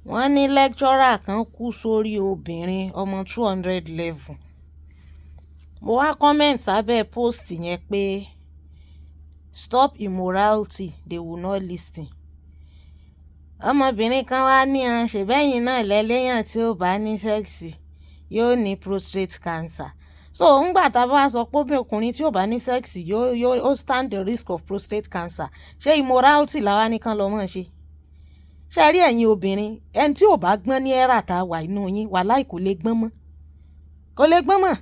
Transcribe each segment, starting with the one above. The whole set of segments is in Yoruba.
wọ́n ní lecturer kan kú sórí obìnrin ọmọ 200 level. Mo wá comment sábẹ́ post yẹn pé stop immorality, they will not listen. Ọmọbìnrin kan wá ní ṣèbẹ́yìn náà lẹ́lẹ́yàn tí ó bá ní sẹ́ẹ̀sì yóò ní prostate cancer. So ńgbà tá a bá sọ pé ọkùnrin tí ò bá ní sẹ́ẹ̀sì yóò stand the risk of prostate cancer, ṣé immorality làwa nìkan lọ mọ̀ ṣe? Ṣé rí ẹ̀yin obìnrin, ẹni tí ò bá gbọ́n ní ẹ̀rà tá a wà inú yín wàláhì kò lè gbọ́n mọ́. Kò lè gbọ́n mọ́.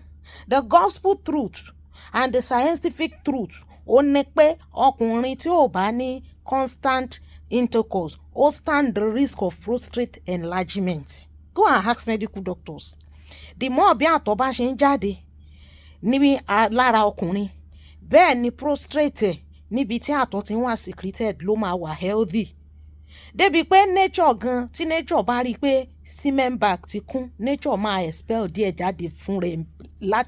The gospel truth and the scientific truth ó ní pé ọkùnrin tí ò bá ní constant intercourse ó stand the risk of prostate enlargement. Go and ask medical doctors. The more bí àtọ̀ bá ṣe ń jáde níbi lára ọkùnrin, bẹ́ẹ̀ ni prostate níbi tí àtọ̀ ti ń wà secreted ló máa wà healthy. Débi pé nature gan, tí nature bá rí pé semen bag ti kún, nature máa expel díẹ̀ jáde fún rẹ̀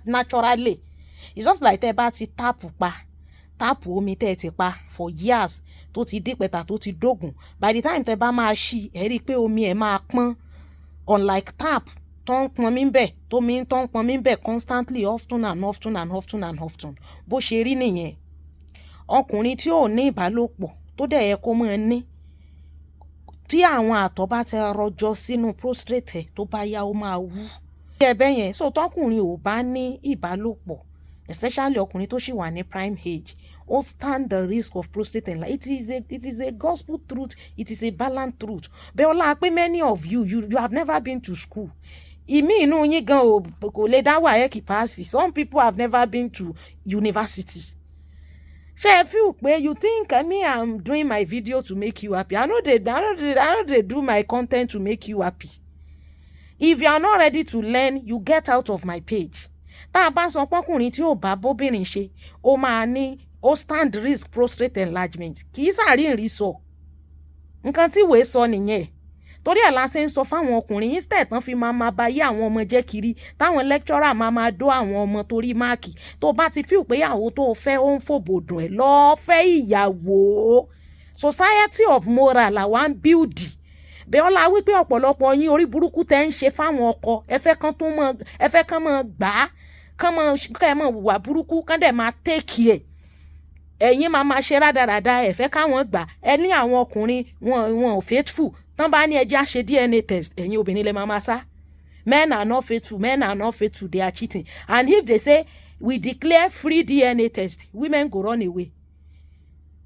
naturally. It's just like tẹ́ bá ti táàpù omi tẹ́ ti pa for years tó ti dípẹ̀tà tó ti dógùn, by the time tẹ́ bá máa ṣí ẹ rí pé omi ẹ̀ máa pọ́n, unlike tap tó ń pọn mí bẹ̀ tó ń pọn mí bẹ̀ constantly often and often and often and often. Bó ṣe rí nìyẹn. Ọkùnrin tí ò ní ìbálòpọ̀ tó dẹ̀ yẹ kó máa ní, tí àwọn àtọ̀ bá ti rọjò sínú prostate tó bá yá ó máa wú. Ẹ̀bẹ̀ yẹn, so tọkùnrin ò bá ní ìbálòpọ̀, especially ọkùnrin tó ṣì wà ní prime age, ó stand the risk of prostate enlargement. It is a gospel truth, it is a balanced truth. Bẹ́ẹ̀ ọlá pé many of you have never been to school. Ìmí inú yín gan kò lè dá WAEC pass. Some people have never been to university. Ṣé ẹ feel pé you think I'm doing my video to make you happy? I know they do my content to make you happy. If you are not ready to learn, you get out of my page. Tá a bá sọ pọ́kùnrin tí ò bá bóbìnrin ṣe, ó máa ní ó stand risk prostate enlargement. Kì í sàárín rí sọ. Nǹkan tí ìwé sọ nìyẹn. Torí ẹ̀ la ṣe ń sọ fáwọn ọkùnrin instead tán fi máa bá yé àwọn ọmọ jẹ́ kiri, táwọn lecturer máa dó àwọn ọmọ torí máàkì. Tó bá ti feel pé ìyàwó tó fẹ́ ó ń fòbòdùn ẹ̀ lọ fẹ́ ìyàwó. Society of moral làwa ń build. Bẹ́ẹ̀ ọlá wípé ọ̀pọ̀lọpọ̀ yín orí burúkú tẹ́ ń ṣe fáwọn ọkọ, ẹ fẹ́ kán mọ́ gbà á, kán mọ́ wà burúkú, kán dẹ̀ máa take care. Ẹ̀yin máa ṣe rádaràda, ẹ fẹ́ káwọn gbà. Ẹ ní àwọn ọkùnrin wọn ò faithful. Tán bá ní ẹjẹ́ á ṣe DNA test, ẹ̀yin obìnrin lẹ máa sá. Men are not faithful, they are cheating. And if they say we declare free DNA test, women go run away.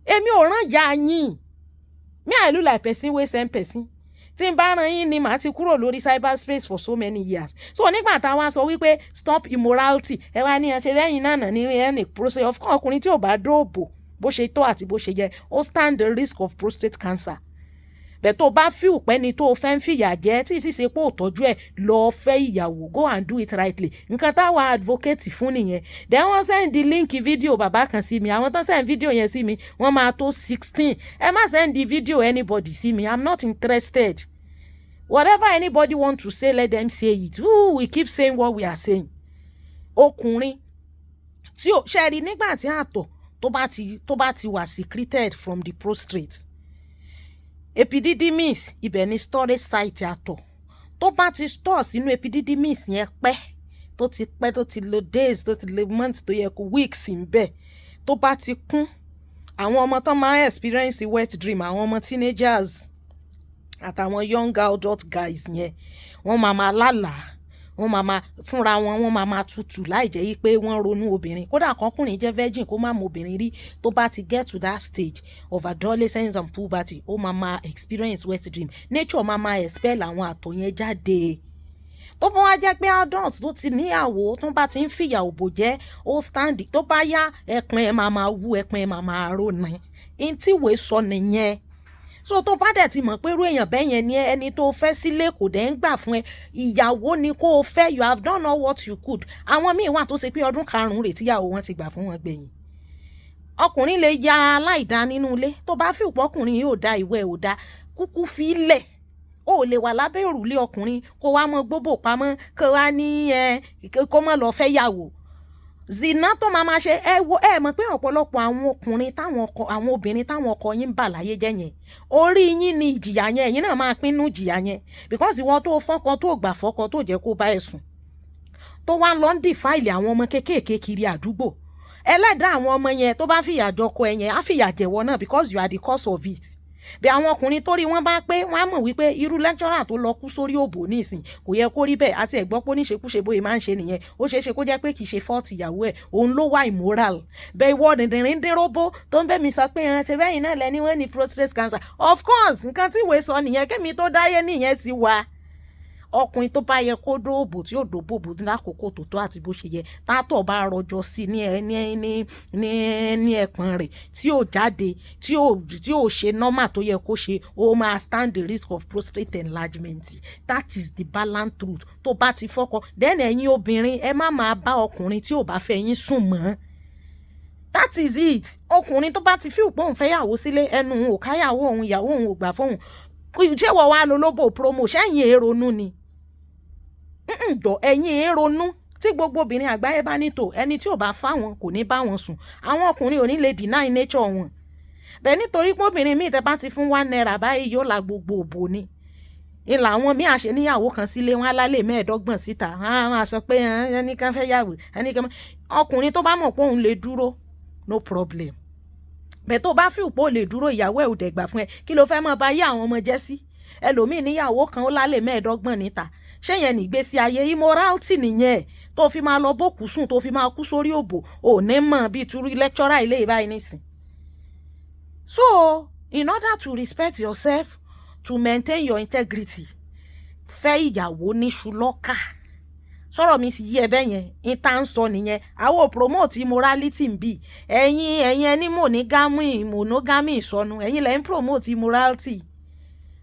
Èmi ò rán ya yín. Me I look like person wey send person. Tí n bá rán yín ni màá ti kúrò lórí cyberspace for so many years. So nígbà táwọn sọ wípé stop immorality, ẹ wá ní ṣe lẹ́yìn náà ní any prostate. Of course ọkùnrin tí ò bá dóòbò bó ṣe tó àti bó ṣe yẹ, ó stand the risk of prostate cancer. Bẹ́ẹ̀ tó bá feel pé ni tó fẹ́ ń fìyà jẹ tí sì ṣe pé ò tọ́jú ẹ̀ lọ fẹ́ ìyàwó, go and do it rightly. Nǹkan táwa advocate fún nìyẹn. Then wọ́n send the link video bàbá kan sí mi. Àwọn tán send video yẹn sí mi wọ́n máa tó 16. Ẹ má send the video anybody sí mi. I'm not interested. Whatever anybody want to say, let them say it. We keep saying what we are saying. Ọkùnrin tí ó ṣe rí nígbà tí àtọ̀ tó bá ti wà secreted from the prostate. Epididymis ibẹ̀ ni storage site àtọ̀. Tó bá ti store sínú epididymis yẹn pẹ́ tó ti lo days, tó ti lo months, tó yẹ kó weeks ńbẹ̀. Tó bá ti kún, àwọn ọmọ tán máa experience wet dream, àwọn ọmọ teenagers àtàwọn young adult guys yẹn, wọ́n máa lálàá, wọ́n máa fúnra wọn máa tutù láì jẹ́ yí pé wọ́n ronú obìnrin. Kódà kọkùnrin jẹ́ virgin kó má mọ obìnrin rí, tó bá ti get to that stage of adolescence and puberty, ó máa experience wet dream. Nature máa expel àwọn àtọ̀ yẹn jáde. Tó bá wá jẹ́ pé adult tó ti níyàwó tó bá ti ń fìyà òbò jẹ́, ó stand, tó bá yá ẹpin ẹ̀ máa wú, ẹpin ẹ̀ máa rónà. In tí ìwé sọ nìyẹn. So tó bá dẹ̀ ti mọ̀ pé irú èèyàn bẹ́ẹ̀ yẹn ni ẹni tó fẹ́ sílé kò dẹ̀ ń gbà fún ẹ, ìyàwó ni kó o fẹ́, you have done all what you could. Àwọn míì wà tó ṣe pé ọdún 5 rẹ̀ tíyàwó wọn ti gbà fún wọn gbẹ̀yìn. Ọkùnrin lè ya aláìdá nínú ilé. Tó bá fi ìpọ́ ọkùnrin yóò da ìwẹ̀ ò da, kúkú fi lẹ̀. Ó lè wà lábẹ́ òrùlé ọkùnrin kó wá mọ gbóbò pamọ́ kó wá ní kó mọ̀ lọ fẹ́ yàwó. zina tó máa ṣe ẹ mọ̀ pé ọ̀pọ̀lọpọ̀ àwọn ọkùnrin àwọn obìnrin táwọn ọkọ yín bà láyé jẹ́ yẹn orí yín ni ìjìyà yẹn ẹ̀yin náà máa pín nú ìjìyà yẹn because ìwọ tó fọ́kọ tó gbà fọ́kọ tó jẹ́ kó bá ẹ sùn tó wá lọ ń dìfáìlì àwọn ọmọ kéékèèké kiri àdúgbò ẹlẹ́dàá àwọn ọmọ yẹn tó bá fìyà jọkọ ẹ yẹn á fìyà jẹ̀wọ́ náà because you are the cause of it. Bí àwọn ọkùnrin tó rí wọn bá pé wọn á mọ̀ wípé irú lecturer tó lọ kú sórí òbò nísìn kò yẹ kó rí bẹ́ẹ̀ àti ẹ̀gbọ́n pé oníṣekúṣe bóyá máa ń ṣe nìyẹn ó ṣeé ṣe kó jẹ́ pé kì í ṣe fault ìyàwó ẹ̀ òun ló wà immoral bẹ́ẹ̀ ìwọ dìndìnrín dín róbó tó ń bẹ́ mi sọ pé ṣe bẹ́yìn náà lẹ́ni wọ́n ní prostate cancer of course nǹkan tí ìwé sọ nìyẹn kémi tó dáyé nìyẹn ti wà ọkùnrin tó bá yẹ kó dóòbò tí yóò dóòbò lákòókò tó tó àti bó ṣe yẹ tátọ̀ bá rọjò sí ní ẹ̀pọ̀n rẹ̀ tí ò jáde tí ò ṣe normal tó yẹ kó ṣe ó máa stand the risk of prostate enlargement that is the balance truth tó bá ti fọ́kọ then ẹ̀yin obìnrin ẹ má máa bá ọkùnrin tí ò bá fẹ́ yín sùn mọ́ that is it ọkùnrin tó bá ti fi òpó òun fẹ́ yàwó sílé ẹnu òun ò káyàwó òun ìyàwó òun ò gbà fóun ṣé wọ́n wá lo lóbò promo ṣẹ́yìn èrònú ni jọ ẹ̀yin èrònú tí gbogbo obìnrin àgbáyé bá nítò ẹni tí ò bá fáwọn kò ní bá wọn sùn àwọn ọkùnrin ò ní lè deny nature wọn bẹ́ẹ̀ nítorí pé obìnrin míì tẹ́ bá ti fún £1 báyìí yóò la gbogbo òbò ni ìlà àwọn míì àṣẹ níyàwó kan sílé wọn alálẹ̀ 25 síta àwọn àṣọ pé ẹni kan fẹ́ yàwó ẹni kan ọkùnrin tó bá mọ̀ pé òun lè dúró no problem bẹ́ẹ̀ tó bá fi òpó lè dúró ìyàwó ẹ̀ ò dẹ̀gbà fún ẹ kí ló fẹ́ mọ́ bá yé àwọn ọmọ jẹ́ sí ẹlòmíì níyàwó kan ó lálẹ̀ 25 níta ṣé yẹn nìgbésí ayé immorality nìyẹn tó fi máa lọ bókù sùn tó fi máa kú sórí òbò ò ní mọ̀ bíi turu lecturer ilé ìbáyìí nísìn. So in order to respect yourself to maintain your integrity fẹ́ ìyàwó níṣu lọ́kà sọ̀rọ̀ mi sì yí ẹbẹ̀ yẹn ìta ń sọ nìyẹn àwọn promote immorality ń bì ẹ̀yin ẹni monogamy ìsọnù ẹ̀yin lẹ́yìn promote immorality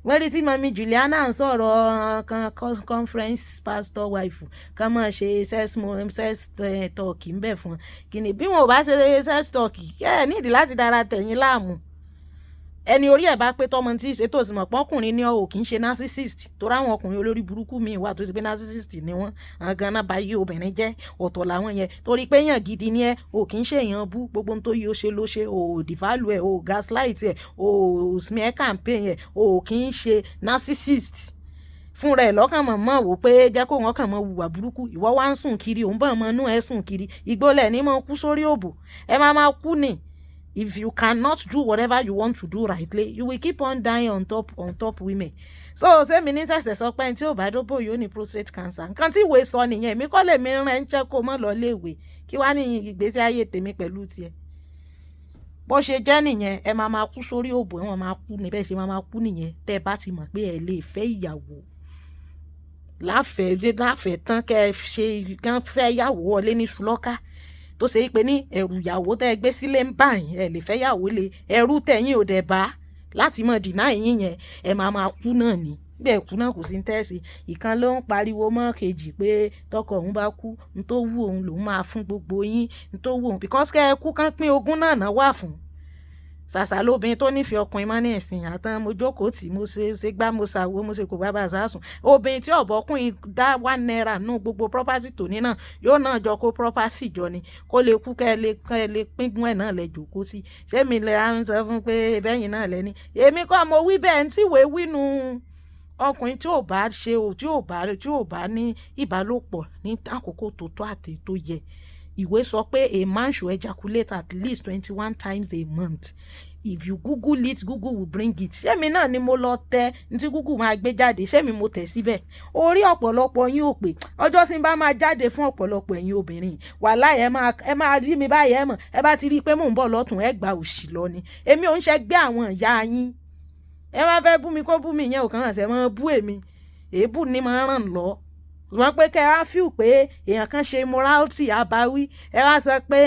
wọ́n rí tí mami Juliana ń sọ̀rọ̀ conference pastor wife kan máa ṣe sex talk ń bẹ̀ fún kìnnì bí wọn ò bá ṣe sex talk ẹ nídìí láti dára tẹ̀yìn láàmú ẹni orí ẹ̀ bá pé tọmọ tí ṣètò ìsìnmọ̀ pọ́kùnrin ní ọ̀ kì í ṣe narcissist tó ráwọn ọkùnrin olórí burúkú míì wà tó ti pé narcissist ni wọ́n àwọn ganan bá yí obìnrin jẹ́ ọ̀tọ̀ làwọn yẹn torí pé èèyàn gidi ni ẹ ò kì í ṣe èèyàn bú gbogbo tó yí ó ṣe ló ṣe ò devalue ẹ ò gaslight ẹ ò smear campaign ẹ ò kì í ṣe narcissist fúnra ẹ̀ lọ́kàn mọ̀ wò pé jẹ́ kó wọn kàn mọ̀ hùwà burúkú ìwọ wá ń sùn kiri òun bá ọmọ inú ẹ̀ sùn kiri ìgbólẹ̀ ní mọ̀ kú sórí òbò ẹ máa kú ni. If you cannot do whatever you want to do rightly, you will keep on dying on top women. So ṣé mi ní tẹ̀sẹ̀ sọ pé tí ò bá dóbò yóò ní prostate cancer. Nǹkan tí ìwé sọ nìyẹn èmi kọ́ lè mi rán ẹ̀ ń jẹ́ kó mọ́ lọ léèwé kí wá ní ìgbésí ayé tèmi pẹ̀lú tiẹ̀. Bó ṣe jẹ́ nìyẹn ẹ máa kú sórí òbò ẹ máa kú níbẹ̀ ṣe máa kú nìyẹn tẹ́ ẹ bá ti mọ̀ pé ẹ lè fẹ́ ìyàwó láfẹ̀ẹ́ tán kẹ́ ẹ ṣe kán fẹ́ yàwó wọlé ní ṣùlọ́ká tó ṣe pé ní ẹrù ìyàwó tẹ́ ẹ gbé sílé ń bà yín ẹ lè fẹ́ yàwó lé ẹrù tẹ̀yìn ò dẹ̀ bá láti mọ̀ dìná yín yẹn ẹ máa kú náà ni bẹ́ẹ̀ kú náà kò sí ń tẹ́sí ìkan ló ń pariwo mọ́ kejì pé tọkọ òun bá kú n tó wù òun lòun máa fún gbogbo yín n tó wù òun because kẹ́ ẹ kú kán pín ogún náà wà fún ṣàṣà lóbìnrin tó nífẹ̀ẹ́ ọkùnrin mọ́ ní ẹ̀sìn àtàn mo jókòó tí mo ṣe gbá mo ṣàwo mo ṣe kò bá bàa sásùn obìnrin tí ọ̀bọ̀kùnrin dá £1 nù gbogbo property tòní náà yóò náà jọ kó property jọ ni kó lè kú kẹ́ ẹ lè pínpín ẹ̀ náà lẹ jókòó sí ṣé mi lè á ń sọ fún pé bẹ́yìn náà lẹ́ni èmi kọ́ mo wí bẹ́ẹ̀ ń tíwèé wínú ọkùnrin tí ò bá ṣe tí ò bá ní ìbálòpọ̀ ní àkókò tó tó àti tó yẹ ìwé sọ pé a man should ejaculate at least 21 times a month. If you Google it, Google will bring it. Ṣé mi náà ni mo lọ tẹ ní tí Google máa gbé jáde ṣé mi mo tẹ̀ síbẹ̀. Orí ọ̀pọ̀lọpọ̀ yín ò pé ọjọ́ tí n bá máa jáde fún ọ̀pọ̀lọpọ̀ ẹ̀yin obìnrin wàláhì ẹ máa rí mi báyìí ẹ mọ̀ ẹ bá ti rí i pé mò ń bọ̀ lọ́tún ẹ gba òṣì lọ ni. Èmi ò ń ṣẹgbẹ́ àwọn ìyá yín. Ẹ má fẹ́ bú mi kó bú mi yẹn ò kàn hàn ṣe mọ́ bú èmi. Èébú ni máa ràn lọ. Wọ́n pé kẹ́ wá fíù pé èèyàn kan ṣe immorality àbáwí ẹ wá sọ pé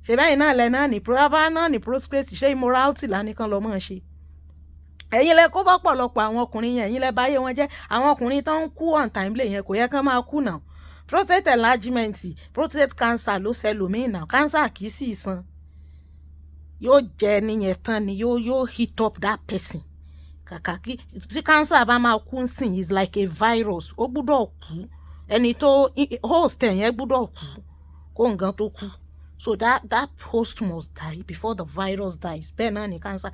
ṣe bẹ́yìn náà lẹ náà ní prostate ṣe immorality lánìkan lọ mọ́ ṣe. ẹ̀yin lẹ kó bọ́ pọ̀lọpọ̀ àwọn ọkùnrin yẹn ẹ̀yin lẹ báyé wọn jẹ́ àwọn ọkùnrin tó ń kú on time lè yẹn kò yẹ kán máa kú náà. Prostate enlargement prostate cancer ló ṣẹlòmíì náà cancer kì í sì san yóò jẹ níyẹn tán ni yóò hit up that person. Kàkà kí tí cancer bá máa kú sìn is like a virus ó gbúdọ̀ kú ẹni tó host yẹn gbúdọ̀ kú kó nǹkan tó kú. So that host must die before the virus dies. Bẹ́ẹ̀ náà ni cancer,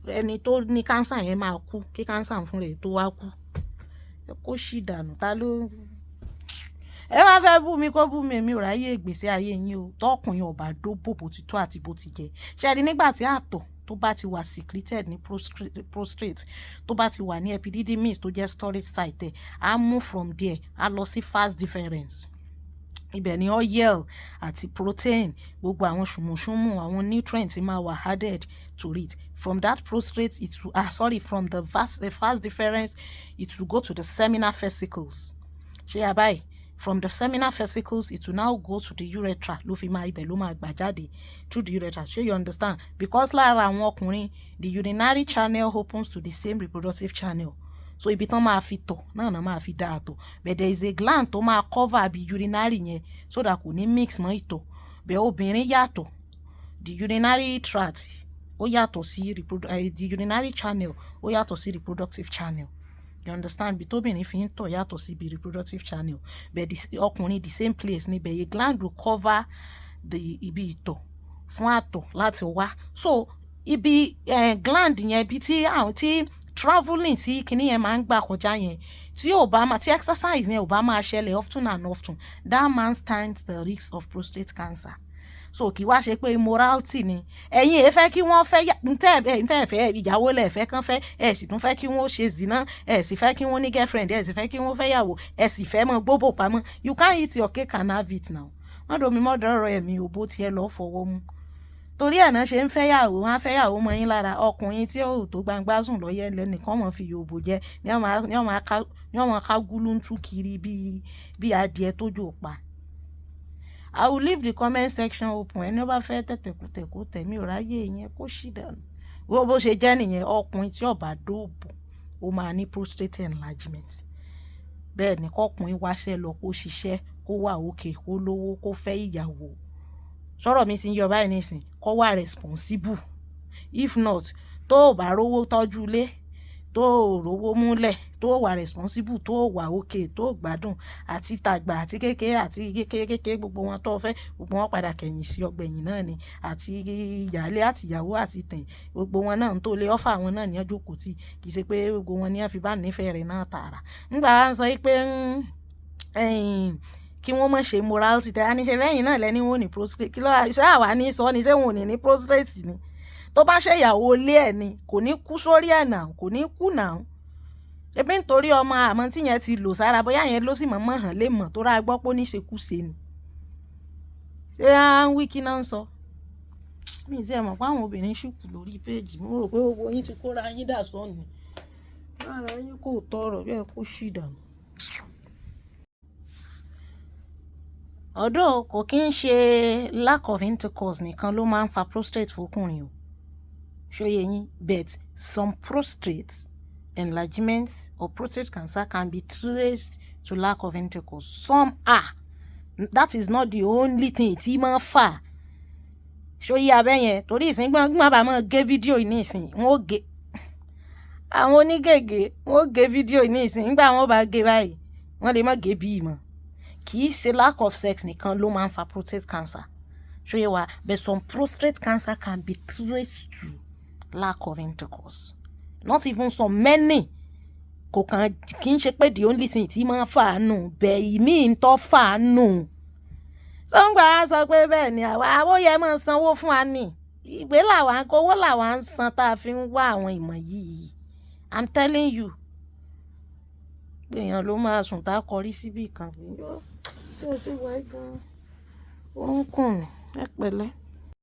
ẹni tó ní cancer yẹn máa kú kí cancer fún rẹ̀ tó wá kú. Kó ṣì dànù, ta ló ẹ wá fẹ́ bú mi kó bú mi, èmi ò ráyè ìgbésí ayé yín o. Tọkùnrin ọba dóbò bó ti tó àti bó ti jẹ. Ṣé rí nígbà tí àtọ̀ tó bá ti wà secreted ní prostate, tó bá ti wà ní epididymis tó jẹ́ storage site, á move from there, á lọ sí fast difference. Ibẹ̀ ni oil àti protein, gbogbo àwọn ṣùmùṣùmù, àwọn nutrients máa wà added to it. From that prostate, it will, from the fast difference, it will go to the seminal vesicles. Ṣé yà báyìí? From the seminal vesicles, it will now go to the urethra. Ló fi máa ibẹ̀ ló máa gbà jáde through the urethra. Ṣé you understand? Because lára àwọn ọkùnrin, the urinary channel opens to the same reproductive channel. So ibi tán máa fi tọ̀ náà náà máa fi dá àtọ̀. But there is a gland tó máa cover bí urinary yẹn so that kò ní mix mọ́ ìtọ̀. Bẹ́ẹ̀ obìnrin yàtọ̀. The urinary tract ó yàtọ̀ sí the urinary channel ó yàtọ̀ sí reproductive channel. You understand? Bí tóbìnrin fi ń tọ̀ yàtọ̀ sí bí reproductive channel. But ọkùnrin the same place níbẹ̀. A gland will cover ibi ìtọ̀ fún àtọ̀ láti wá. So ibi gland yẹn bí tí travelling tí kìíní yẹn máa ń gbà kọjá yẹn, tí exercise yẹn ò bá máa ṣẹlẹ̀ often and often, that man stands the risk of prostate cancer. So kì wá ṣe pé immorality ni ẹ̀yin ẹ fẹ́ kí wọ́n fẹ́ ntẹ́ fẹ́ ìyàwó lẹ̀ fẹ́ kán fẹ́, ẹ sì tún fẹ́ kí wọ́n ṣe zina, ẹ sì fẹ́ kí wọ́n ní girlfriend, ẹ sì fẹ́ kí wọ́n fẹ́ yàwó, ẹ sì fẹ́ mọ gbóbò pamọ́. You can't eat your cake and have it now. wọ́n domi mọ́ dọ́rọ̀ ẹ̀mí òbó tiẹ̀ lọ́ fọwọ́ mú. Torí ẹ̀ náà ṣe ń fẹ́ yàwó, wọ́n á fẹ́ yàwó mọ́ yín lára. Ọkùnrin tí ó tó gbangba sùn lọ́yẹ́ lẹ́nìkan mọ̀ fi yòbò jẹ ní ọmọ ká gúlú ń tú kiri bí adìẹ tó jò pa. I will leave the comment section open. Ẹni ó bá fẹ́ tẹ̀tẹ̀kùtẹ̀ kó tẹ̀, mí ò ráyè yẹn, kó ṣì dànù. Bó ṣe jẹ́ nìyẹn, ọkùnrin tí ó bá dóòbò ó máa ní prostate enlargement. Bẹ́ẹ̀ ni kọ́kùnrin wáṣẹ́ lọ kó ṣiṣẹ́, kó wà òkè, kó lówó, kó fẹ́ ìyàwó. Sọ̀rọ̀ mi ti ń yọ báyìí nísìn, kó wà responsible. If not, tó bá rówó tọ́jú ilé, tó rówó múlẹ̀, tó wà responsible, tó wà òkè, tó gbádùn, àti tàgbà àti kékeré gbogbo wọn tó fẹ́, gbogbo wọn padà kẹ̀yìn sí ọgbẹ̀yìn náà ni. Àti ìyálé àti ìyàwó àti tẹ̀yìn, gbogbo wọn náà tó lé ọ́fà wọn náà ní ọjọ́ kò tí kì í ṣe pé gbogbo wọn ní wọ́n fi bá nífẹ̀ẹ́ rẹ̀ náà tààrà. Nígbà wá ń sọ pé kí wọ́n mọ̀ ṣe morality tẹ́ àníṣe lẹ́yìn náà lẹ́ni wọn ò ní prostate. Kí ló ṣe àwa ní sọ ni ṣé wọn ò ní prostate ni? Tó bá ṣe ìyàwó ilé ẹ̀ ni kò ní kú sórí ẹ̀ náà, kò ní kú náà. Ṣebí nítorí ọmọ àmọ́ tí yẹn ti lò sára, bóyá yẹn ló sì mọ̀ hàn lè mọ̀ tó ra gbọ́ pé ó ní ṣekúṣe ni. Ṣé à ń wí kí náà ń sọ? Mi ì tiẹ̀ mọ̀ pé àwọn obìnrin ṣùkú lórí péèjì. Mo rò pé gbogbo yín ti kóra yín dà sọ́ọ̀nù. Lára yín kò tọrọ bẹ́ẹ̀ kó ṣì dànù. Although kò kí ń ṣe lack of intercourse nìkan ló máa ń fa prostate fọkùnrin o. Ṣóyè yín, but some prostate enlargement or prostate cancer can be traced to lack of intercourse. Some are. That is not the only thing tí máa fà. Ṣóyè abẹ́yẹn torí ìsìn gbọ́n bá máa gé fídíò yìí ní ìsìn, wọ́n ó gé. Àwọn onígègé wọ́n ó gé fídíò yìí ní ìsìn, nígbà wọ́n bá gé báyìí, wọ́n lè má gé bí ìmọ̀. Kì í ṣe lack of sex nìkan ló máa ń fa prostate cancer. Ṣóyè wa, but some prostate cancer can be traced to lack of intercourse. Not even some, many. Kò kàn kì í ṣe pé the only thing tí máa fà á nù, bẹ́ẹ̀ ìmí ń tọ́ fà á nù. Sọ́ngbà sọ pé bẹ́ẹ̀ ni àwọn yẹn máa ń sanwó fún wa ní. Ìgbé làwọn owó làwọn ń san tá a fi ń wá àwọn ìmọ̀ yìí. I'm telling you. Èèyàn ló máa sùn tá a kọrí síbì kan. Tí ó sì wáyé gan-an, ó ń kùn ẹ pẹ̀lẹ́.